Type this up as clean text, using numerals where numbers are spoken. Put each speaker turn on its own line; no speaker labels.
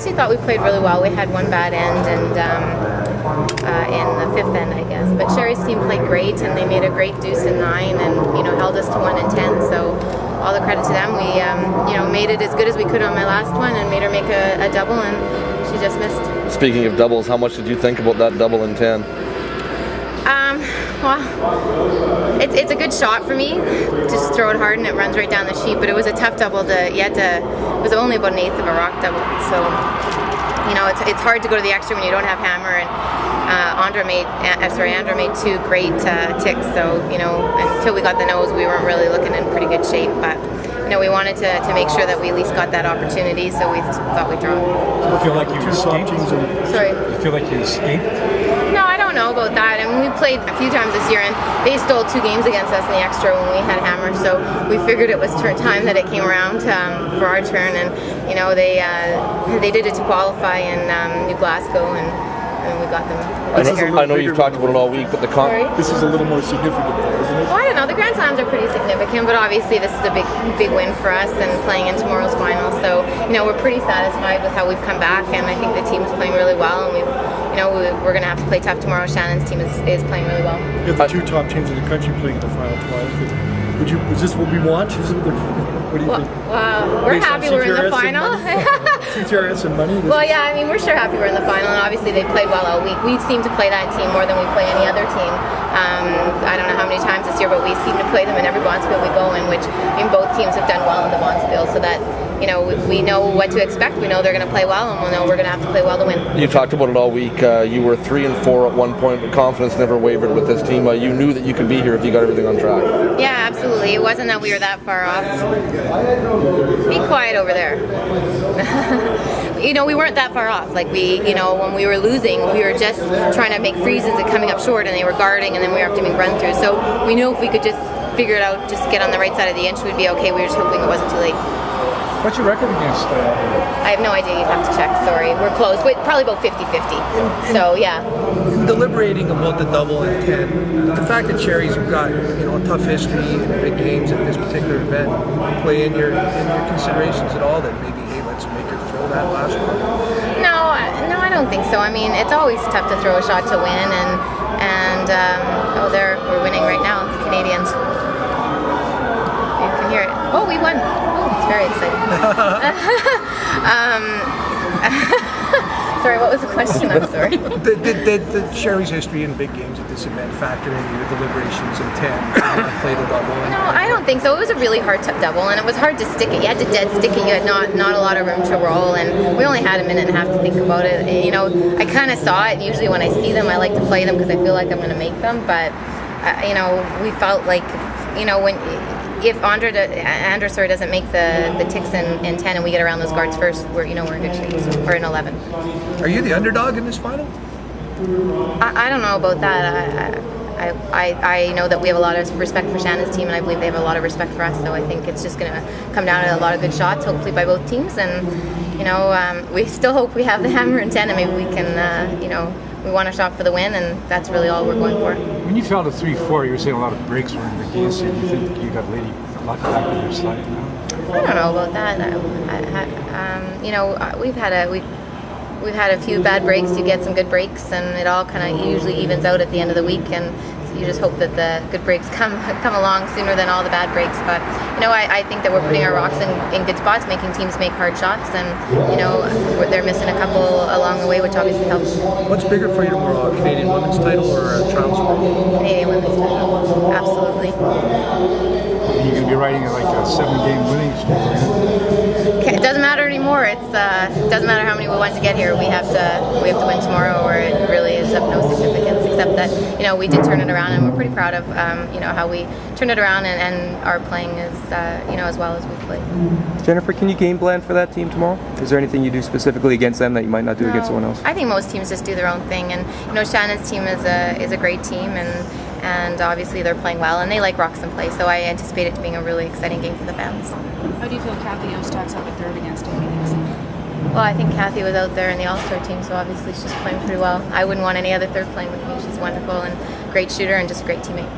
actually thought we played really well. We had one bad end and in the fifth end, I guess. But Sherry's team played great, and they made a great deuce in 9, and held us to 1 and 10. So all the credit to them. We made it as good as we could on my last one, and made her make a double, and she just missed.
Speaking of doubles, how much did you think about that double in 10?
Well, it's a good shot for me to just throw it hard and it runs right down the sheet, but it was a tough double it was only about 1/8 of a rock double, so it's hard to go to the extra when you don't have hammer, and Andra made 2 great ticks, so until we got the nose we weren't really looking in pretty good shape, but we wanted to make sure that we at least got that opportunity, so we thought we'd draw.
You feel like you escaped?
Sorry?
You feel like you escaped?
No, I don't know about that. I mean, we played a few times this year, and they stole 2 games against us in the extra when we had hammer, so we figured it was time that it came around for our turn, and they did it to qualify in New Glasgow, and we got them.
I know you've talked about it all week, but
this is a little more significant, isn't it?
Well, I don't know. The Grand Slams are pretty significant, but obviously this is a big win for us, and playing in tomorrow's final. So we're pretty satisfied with how we've come back, and I think the team is playing really well, and we're going to have to play tough tomorrow. Shannon's team is playing really well.
You have the 2 top teams in the country playing in the final tomorrow. Is this what we want? What do you think?
We're happy we're in the final.
CTRS and money?
Well, yeah, I mean, we're sure happy we're in the final, and obviously they played well all week. We seem to play that team more than we play any other team. I don't know how many times this year, but we seem to play them in every Bonspiel we go in, which both teams have done well in the Bonspiel, so that we know what to expect. We know they're going to play well, and we'll know we're going to have to play well to win.
You talked about it all week. You were 3 and 4 at one point, but confidence never wavered with this team. You knew that you could be here if you got everything on track.
Yeah, absolutely. It wasn't that we were that far off. Be quiet over there. We weren't that far off. When we were losing, we were just trying to make freezes and coming up short, and they were guarding, and then we were having to make run through. So we knew if we could just figure it out, just get on the right side of the inch, we'd be okay. We were just hoping it wasn't too late.
What's your record against?
I have no idea. You'd have to check. Sorry, we're close. Probably about 50-50. So yeah.
Deliberating about the double in 10, the fact that Sherry's got a tough history in big games at this particular event, play in your considerations at all? That maybe, hey, let's make her throw that last one.
No, I don't think so. I mean, it's always tough to throw a shot to win, and we're winning right now, the Canadians. You can hear it. Oh, we won. It's very exciting. Sorry, what was the question? I'm sorry.
Did Sherry's history in big games at this event factor into your deliberations in 10 play the double?
No, I don't think so. It was a really hard double, and it was hard to stick it. You had to dead stick it. You had not a lot of room to roll, and we only had a minute and a half to think about it. I kind of saw it. Usually when I see them, I like to play them because I feel like I'm going to make them, but we felt like if Andra doesn't make the ticks in 10 and we get around those guards first, we're in good shape. We're in 11.
Are you the underdog in this final?
I don't know about that. I know that we have a lot of respect for Shannon's team, and I believe they have a lot of respect for us, so I think it's just going to come down to a lot of good shots, hopefully by both teams, and we still hope we have the hammer in 10 and maybe we can we want a shot for the win, and that's really all we're going for.
When you fell to 3-4, you were saying a lot of breaks were against you. Do you think you got Lady a lot back on your side now?
I don't know about that. We've had a few bad breaks. You get some good breaks, and it all kind of usually evens out at the end of the week. And so you just hope that the good breaks come along sooner than all the bad breaks. But I think that we're putting our rocks in good spots, making teams make hard shots, and they're missing a couple along the way, which obviously helps.
What's bigger for you tomorrow, a Canadian women's title or a trials?
Canadian women's title, absolutely.
You're going to be riding like a 7-game winning streak.
It doesn't matter anymore. It doesn't matter how many we want to get here. We have to win tomorrow, or it really is of no significance. Except that we did turn it around, and we're pretty proud of how we turned it around, and are playing as well as we played.
Jennifer, can you game plan for that team tomorrow? Is there anything you do specifically against them that you might not do against someone else?
I think most teams just do their own thing, and Shannon's team is a great team, and obviously they're playing well, and they like rocks and play, so I anticipate it being a really exciting game for the fans.
How do you feel Kathy stacks up at third against Phoenix?
Well, I think Kathy was out there in the All-Star team, so obviously she's playing pretty well. I wouldn't want any other third playing with me. She's wonderful and great shooter and just a great teammate.